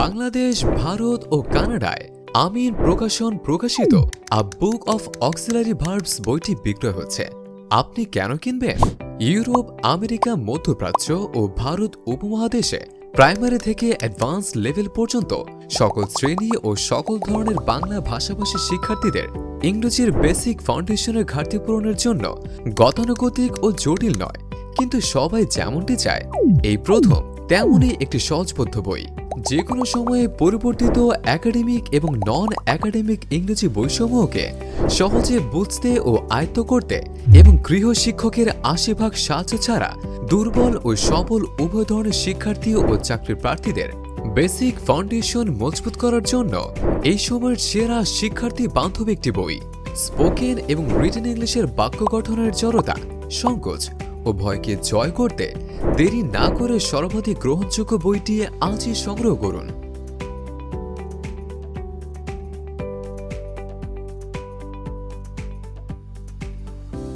বাংলাদেশ, ভারত ও কানাডায় আমিন প্রকাশন প্রকাশিত আ book of auxiliary verbs বইটি বিক্রয় হচ্ছে। আপনি কেন কিনবেন? ইউরোপ, আমেরিকা, মধ্যপ্রাচ্য ও ভারত উপমহাদেশে প্রাইমারি থেকে অ্যাডভান্স লেভেল পর্যন্ত সকল শ্রেণী ও সকল ধরনের বাংলা ভাষাভাষী শিক্ষার্থীদের ইংরেজির বেসিক ফাউন্ডেশনের ঘাটতি পূরণের জন্য গতানুগতিক ও জটিল নয়, কিন্তু সবাই যেমনটি চায় এই প্রথম তেমনই একটি সহজবোধ্য বই। যে কোনো সময়ে পরিবর্তিত একাডেমিক এবং নন একাডেমিক ইংরেজি বইসমূহকে সহজে বুঝতে ও আয়ত্ত করতে এবং গৃহ শিক্ষকের ৮০ ভাগ সাহায্য ছাড়া দুর্বল ও সবল উভয় ধরনের শিক্ষার্থী ও চাকরি প্রার্থীদের বেসিক ফাউন্ডেশন মজবুত করার জন্য এই সময়ের সেরা শিক্ষার্থী বান্ধব একটি বই। স্পোকেন এবং রিটেন ইংলিশের বাক্য গঠনের জড়তা, সংকোচ ও ভয়কে জয় করতে দেরি না করে সর্বাধিক গ্রহণযোগ্য বইটি আজই সংগ্রহ করুন।